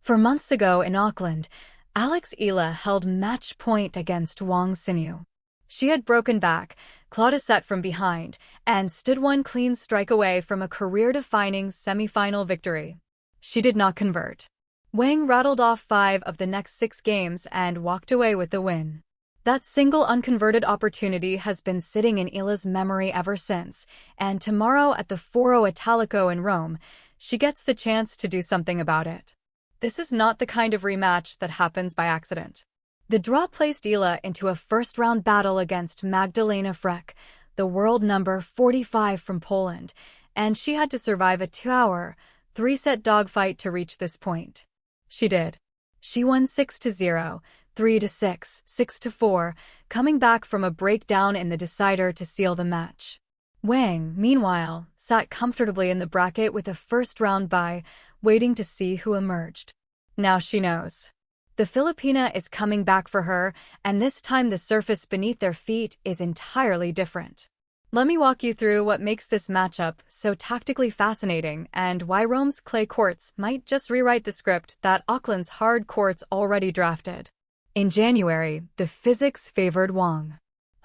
For months ago in Auckland, Eala held match point against Wang Xinyu. She had broken back, clawed a set from behind, and stood one clean strike away from a career-defining semi-final victory. She did not convert. Wang rattled off 5 of the next 6 games and walked away with the win. That single unconverted opportunity has been sitting in Eala's memory ever since, and tomorrow at the Foro Italico in Rome, she gets the chance to do something about it. This is not the kind of rematch that happens by accident. The draw placed Eala into a first-round battle against Magdalena Frech, the world number 45 from Poland, and she had to survive a 2-hour, 3-set dogfight to reach this point. She did. She won 6-0, 3-6, 6-4, coming back from a breakdown in the decider to seal the match. Wang, meanwhile, sat comfortably in the bracket with a first-round bye, waiting to see who emerged. Now she knows. The Filipina is coming back for her, and this time the surface beneath their feet is entirely different. Let me walk you through what makes this matchup so tactically fascinating and why Rome's clay courts might just rewrite the script that Auckland's hard courts already drafted. In January, the physics favored Wang.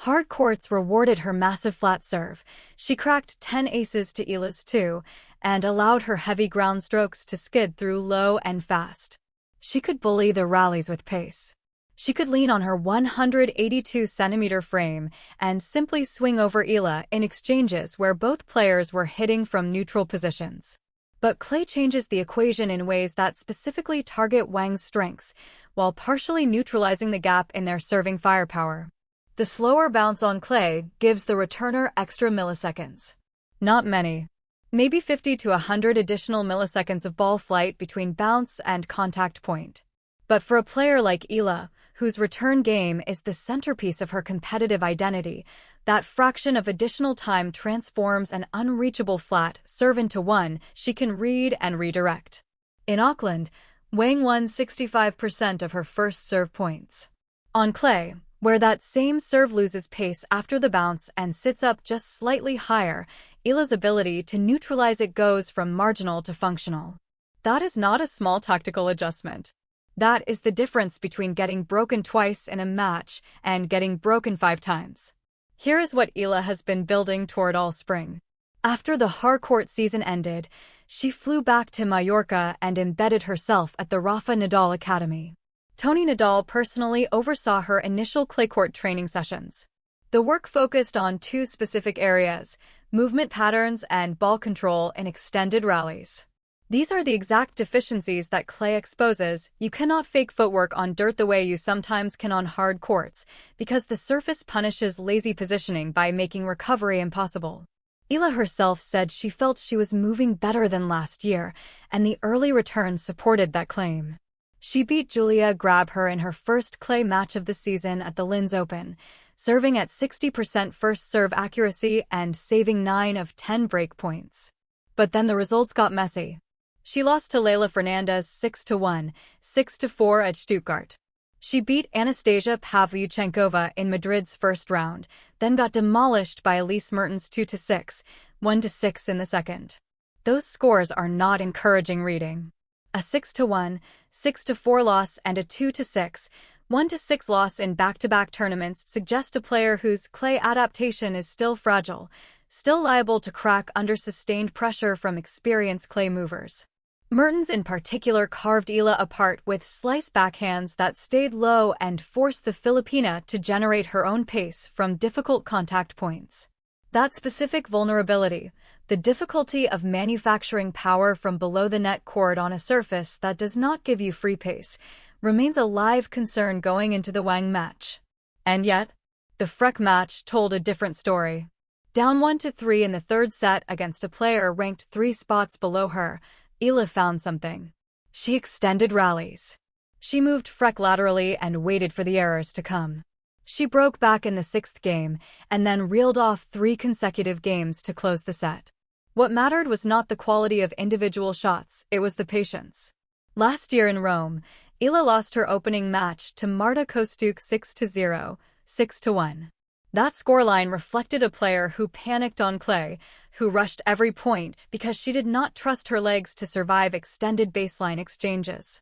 Hard courts rewarded her massive flat serve. She cracked 10 aces to Eala's 2 and allowed her heavy ground strokes to skid through low and fast. She could bully the rallies with pace. She could lean on her 182-centimeter frame and simply swing over Eala in exchanges where both players were hitting from neutral positions. But clay changes the equation in ways that specifically target Wang's strengths, while partially neutralizing the gap in their serving firepower. The slower bounce on clay gives the returner extra milliseconds. Not many. Maybe 50 to 100 additional milliseconds of ball flight between bounce and contact point. But for a player like Eala, whose return game is the centerpiece of her competitive identity, that fraction of additional time transforms an unreachable flat serve into one she can read and redirect. In Auckland, Wang won 65% of her first serve points. On clay, where that same serve loses pace after the bounce and sits up just slightly higher, Eala's ability to neutralize it goes from marginal to functional. That is not a small tactical adjustment. That is the difference between getting broken twice in a match and getting broken 5 times. Here is what Eala has been building toward all spring. After the hardcourt season ended, she flew back to Mallorca and embedded herself at the Rafa Nadal Academy. Tony Nadal personally oversaw her initial clay court training sessions. The work focused on 2 specific areas: movement patterns and ball control in extended rallies. These are the exact deficiencies that clay exposes. You cannot fake footwork on dirt the way you sometimes can on hard courts, because the surface punishes lazy positioning by making recovery impossible. Eala herself said she felt she was moving better than last year, and the early return supported that claim. She beat Julia Grabher in her first clay match of the season at the Linz Open, serving at 60% first serve accuracy and saving 9 of 10 break points. But then the results got messy. She lost to Leylah Fernandez 6-1, 6-4 at Stuttgart. She beat Anastasia Pavlyuchenkova in Madrid's first round, then got demolished by Elise Mertens 2-6, 1-6 in the second. Those scores are not encouraging reading. A 6-1, 6-4 loss and a 2-6, 1-6 loss in back-to-back tournaments suggest a player whose clay adaptation is still fragile, still liable to crack under sustained pressure from experienced clay movers. Mertens in particular carved Eala apart with slice backhands that stayed low and forced the Filipina to generate her own pace from difficult contact points. That specific vulnerability, the difficulty of manufacturing power from below the net cord on a surface that does not give you free pace, remains a live concern going into the Wang match. And yet, the Frech match told a different story. Down 1-3 in the third set against a player ranked 3 spots below her, Eala found something. She extended rallies. She moved Frech laterally and waited for the errors to come. She broke back in the 6th game and then reeled off 3 consecutive games to close the set. What mattered was not the quality of individual shots, it was the patience. Last year in Rome, Eala lost her opening match to Marta Kostyuk 6-0, 6-1. That scoreline reflected a player who panicked on clay, who rushed every point because she did not trust her legs to survive extended baseline exchanges.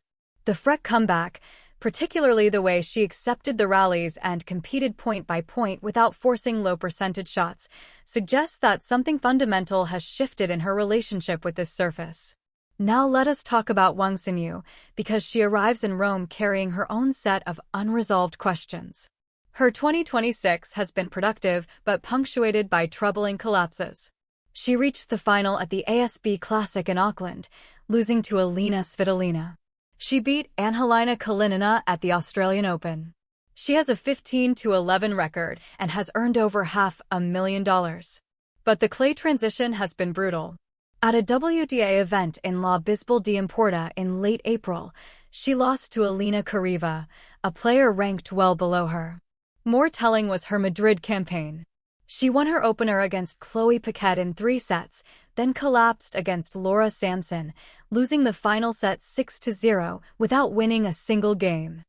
The freak comeback, particularly the way she accepted the rallies and competed point by point without forcing low percentage shots, suggests that something fundamental has shifted in her relationship with this surface. Now let us talk about Wang Xinyu, because she arrives in Rome carrying her own set of unresolved questions. Her 2026 has been productive but punctuated by troubling collapses. She reached the final at the ASB Classic in Auckland, losing to Elina Svitolina. She beat Anhelina Kalinina at the Australian Open. She has a 15-11 record and has earned over $500,000. But the clay transition has been brutal. At a WTA event in La Bisbal d'Empordà in late April, she lost to Elina Kariva, a player ranked well below her. More telling was her Madrid campaign. She won her opener against Chloe Paquette in 3 sets, then collapsed against Laura Sampson, losing the final set 6-0 without winning a single game.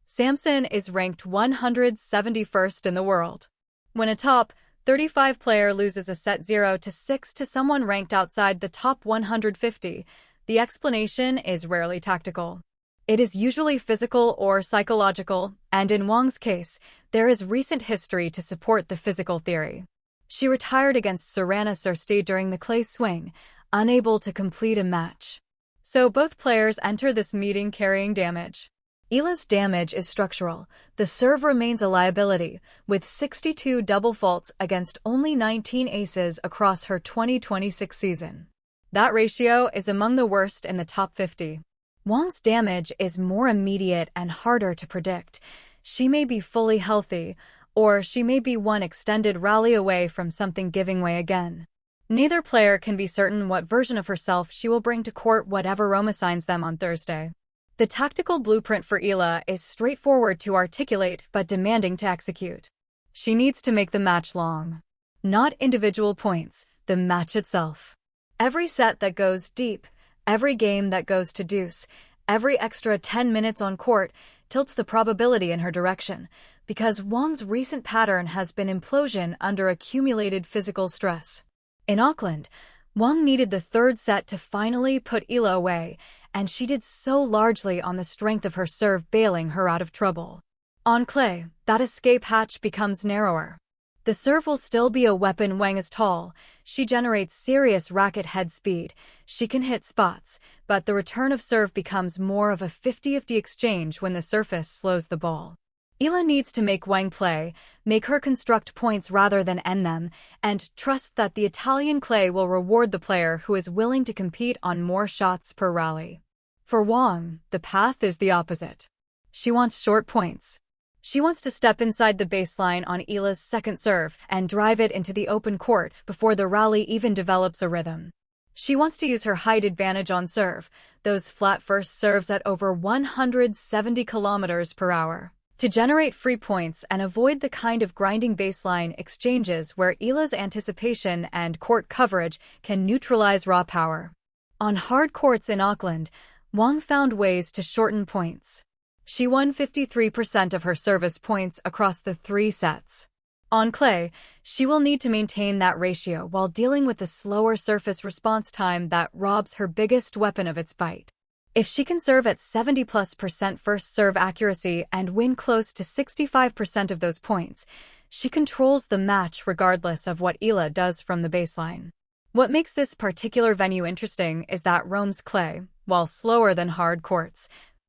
Sampson is ranked 171st in the world. When a top 35 player loses a set 0-6 to someone ranked outside the top 150, the explanation is rarely tactical. It is usually physical or psychological, and in Wang's case, there is recent history to support the physical theory. She retired against Sorana Cîrstea during the clay swing, unable to complete a match. So both players enter this meeting carrying damage. Eala's damage is structural. The serve remains a liability, with 62 double faults against only 19 aces across her 2026 season. That ratio is among the worst in the top 50. Wang's damage is more immediate and harder to predict. She may be fully healthy, or she may be one extended rally away from something giving way again. Neither player can be certain what version of herself she will bring to court whatever Rome assigns them on Thursday. The tactical blueprint for Eala is straightforward to articulate but demanding to execute. She needs to make the match long. Not individual points, the match itself. Every set that goes deep, every game that goes to deuce, every extra 10 minutes on court tilts the probability in her direction, because Wang's recent pattern has been implosion under accumulated physical stress. In Auckland, Wang needed the third set to finally put Eala away, and she did so largely on the strength of her serve bailing her out of trouble. On clay, that escape hatch becomes narrower. The serve will still be a weapon. Wang is tall, she generates serious racket head speed, she can hit spots, but the return of serve becomes more of a 50-50 exchange when the surface slows the ball. Eala needs to make Wang play, make her construct points rather than end them, and trust that the Italian clay will reward the player who is willing to compete on more shots per rally. For Wang, the path is the opposite. She wants short points. She wants to step inside the baseline on Eala's second serve and drive it into the open court before the rally even develops a rhythm. She wants to use her height advantage on serve, those flat first serves at over 170 kilometers per hour, to generate free points and avoid the kind of grinding baseline exchanges where Eala's anticipation and court coverage can neutralize raw power. On hard courts in Auckland, Wang found ways to shorten points. She won 53% of her service points across the 3 sets. On clay, she will need to maintain that ratio while dealing with the slower surface response time that robs her biggest weapon of its bite. If she can serve at 70+% first serve accuracy and win close to 65% of those points, she controls the match regardless of what Eala does from the baseline. What makes this particular venue interesting is that Rome's clay, while slower than hard courts,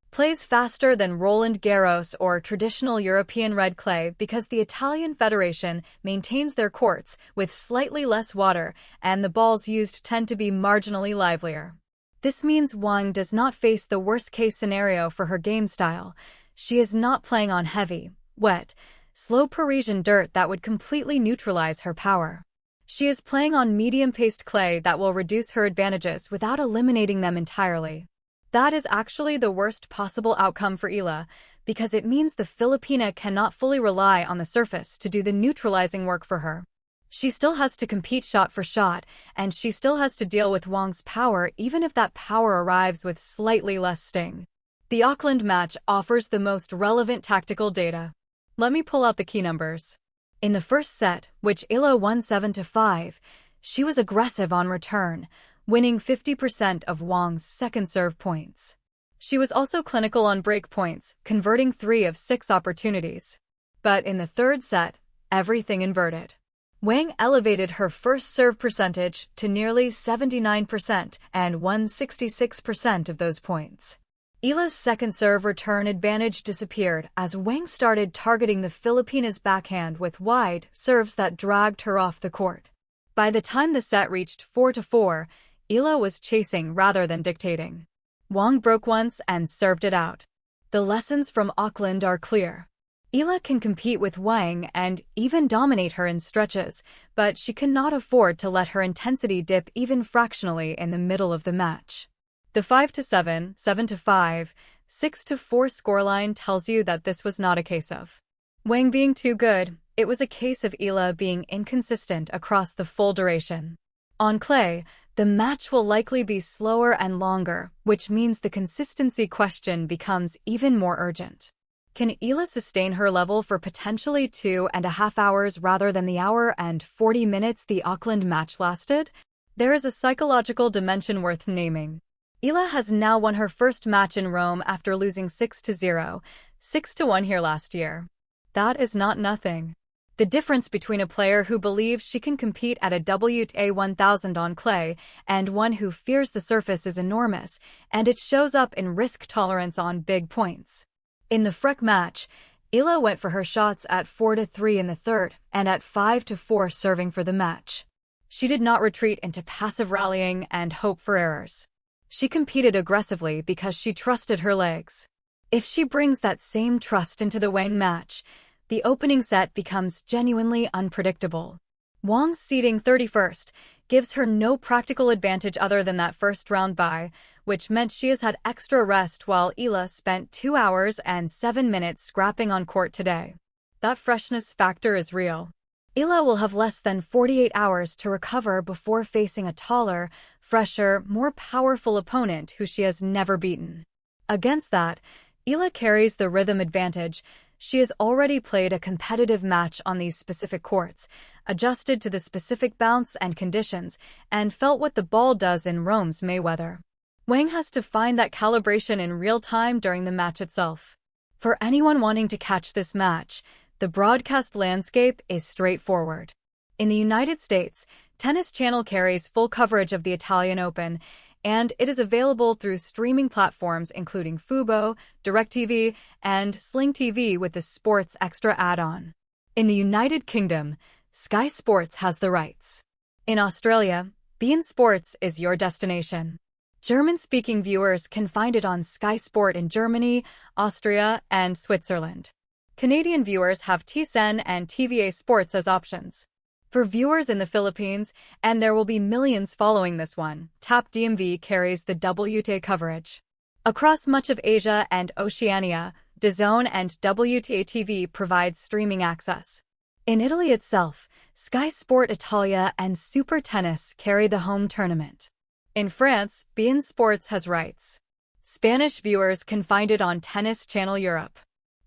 plays faster than Roland Garros or traditional European red clay because the Italian Federation maintains their courts with slightly less water and the balls used tend to be marginally livelier. This means Wang does not face the worst-case scenario for her game style. She is not playing on heavy, wet, slow Parisian dirt that would completely neutralize her power. She is playing on medium-paced clay that will reduce her advantages without eliminating them entirely. That is actually the worst possible outcome for Eala, because it means the Filipina cannot fully rely on the surface to do the neutralizing work for her. She still has to compete shot for shot, and she still has to deal with Wang's power even if that power arrives with slightly less sting. The Auckland match offers the most relevant tactical data. Let me pull out the key numbers. In the first set, which Eala won 7-5, she was aggressive on return, winning 50% of Wang's second serve points. She was also clinical on break points, converting 3 of 6 opportunities. But in the third set, everything inverted. Wang elevated her first serve percentage to nearly 79% and won 66% of those points. Eala's second serve return advantage disappeared as Wang started targeting the Filipina's backhand with wide serves that dragged her off the court. By the time the set reached 4-4, Eala was chasing rather than dictating. Wang broke once and served it out. The lessons from Auckland are clear. Eala can compete with Wang and even dominate her in stretches, but she cannot afford to let her intensity dip even fractionally in the middle of the match. The 5-7, 7-5, 6-4 scoreline tells you that this was not a case of Wang being too good. It was a case of Eala being inconsistent across the full duration. On clay, the match will likely be slower and longer, which means the consistency question becomes even more urgent. Can Eala sustain her level for potentially 2.5 hours rather than the hour and 40 minutes the Auckland match lasted? There is a psychological dimension worth naming. Eala has now won her first match in Rome after losing 6-0, 6-1 here last year. That is not nothing. The difference between a player who believes she can compete at a WTA 1000 on clay and one who fears the surface is enormous, and it shows up in risk tolerance on big points. In the Freck match, Eala went for her shots at 4-3 in the third and at 5-4 serving for the match. She did not retreat into passive rallying and hope for errors. She competed aggressively because she trusted her legs. If she brings that same trust into the Wang match, the opening set becomes genuinely unpredictable. Wang's seeding 31st gives her no practical advantage other than that first round bye, which meant she has had extra rest while Eala spent 2 hours and 7 minutes scrapping on court today. That freshness factor is real. Eala will have less than 48 hours to recover before facing a taller, fresher, more powerful opponent who she has never beaten. Against that, Eala carries the rhythm advantage. She has already played a competitive match on these specific courts, adjusted to the specific bounce and conditions, and felt what the ball does in Rome's Mayweather. Wang has to find that calibration in real time during the match itself. For anyone wanting to catch this match, the broadcast landscape is straightforward. In the United States, Tennis Channel carries full coverage of the Italian Open, and it is available through streaming platforms including Fubo, DirecTV, and Sling TV with the Sports Extra add-on. In the United Kingdom, Sky Sports has the rights. In Australia, beIN Sports is your destination. German-speaking viewers can find it on Sky Sport in Germany, Austria, and Switzerland. Canadian viewers have TSN and TVA Sports as options. For viewers in the Philippines, and there will be millions following this one, TAP DMV carries the WTA coverage. Across much of Asia and Oceania, DAZN and WTA TV provide streaming access. In Italy itself, Sky Sport Italia and Super Tennis carry the home tournament. In France, beIN Sports has rights. Spanish viewers can find it on Tennis Channel Europe.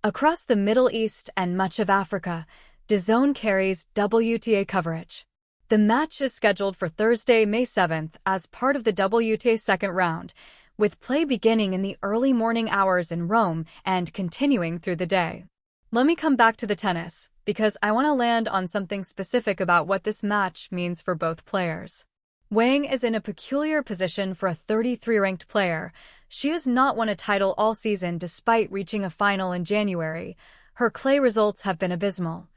Across the Middle East and much of Africa, DAZN carries WTA coverage. The match is scheduled for Thursday, May 7th as part of the WTA second round, with play beginning in the early morning hours in Rome and continuing through the day. Let me come back to the tennis, because I want to land on something specific about what this match means for both players. Wang is in a peculiar position for a 33-ranked player. She has not won a title all season despite reaching a final in January. Her clay results have been abysmal.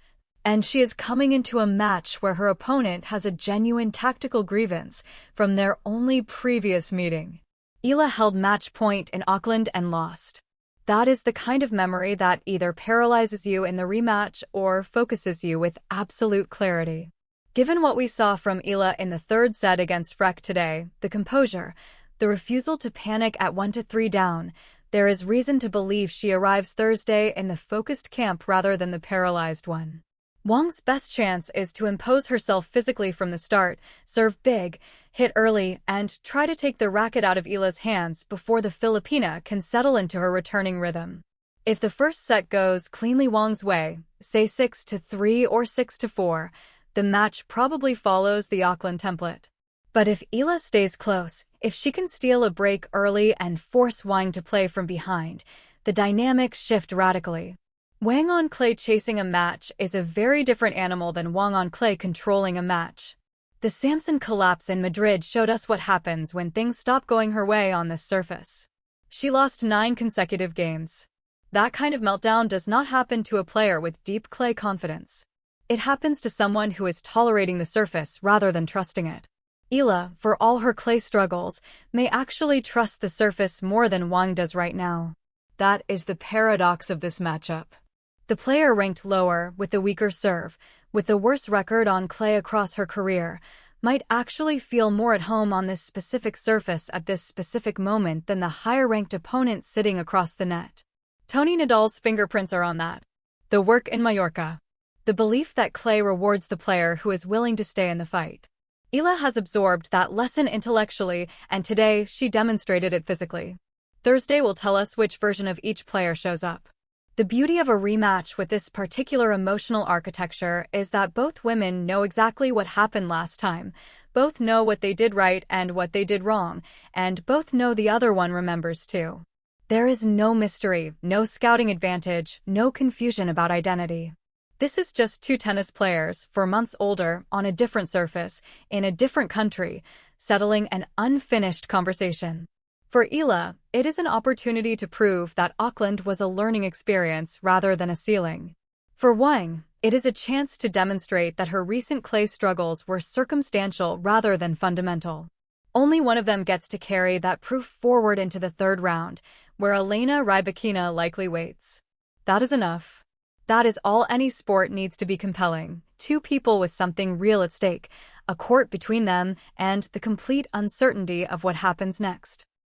And she is coming into a match where her opponent has a genuine tactical grievance from their only previous meeting. Eala held match point in Auckland and lost. That is the kind of memory that either paralyzes you in the rematch or focuses you with absolute clarity. Given what we saw from Eala in the third set against Freck today, the composure, the refusal to panic at 1-3 down, there is reason to believe she arrives Thursday in the focused camp rather than the paralyzed one. Wang's best chance is to impose herself physically from the start, serve big, hit early, and try to take the racket out of Eala's hands before the Filipina can settle into her returning rhythm. If the first set goes cleanly Wang's way, say 6-3 or 6-4, the match probably follows the Auckland template. But if Eala stays close, if she can steal a break early and force Wang to play from behind, the dynamics shift radically. Wang on clay chasing a match is a very different animal than Wang on clay controlling a match. The Samson collapse in Madrid showed us what happens when things stop going her way on this surface. She lost 9 consecutive games. That kind of meltdown does not happen to a player with deep clay confidence. It happens to someone who is tolerating the surface rather than trusting it. Eala, for all her clay struggles, may actually trust the surface more than Wang does right now. That is the paradox of this matchup. The player ranked lower, with the weaker serve, with the worst record on clay across her career, might actually feel more at home on this specific surface at this specific moment than the higher-ranked opponent sitting across the net. Tony Nadal's fingerprints are on that. The work in Mallorca. The belief that clay rewards the player who is willing to stay in the fight. Eala has absorbed that lesson intellectually, and today she demonstrated it physically. Thursday will tell us which version of each player shows up. The beauty of a rematch with this particular emotional architecture is that both women know exactly what happened last time, both know what they did right and what they did wrong, and both know the other one remembers too. There is no mystery, no scouting advantage, no confusion about identity. This is just 2 tennis players, 4 months older, on a different surface, in a different country, settling an unfinished conversation. For Eala, it is an opportunity to prove that Auckland was a learning experience rather than a ceiling. For Wang, it is a chance to demonstrate that her recent clay struggles were circumstantial rather than fundamental. Only one of them gets to carry that proof forward into the 3rd round, where Elena Rybakina likely waits. That is enough. That is all any sport needs to be compelling. 2 people with something real at stake, a court between them, and the complete uncertainty of what happens next.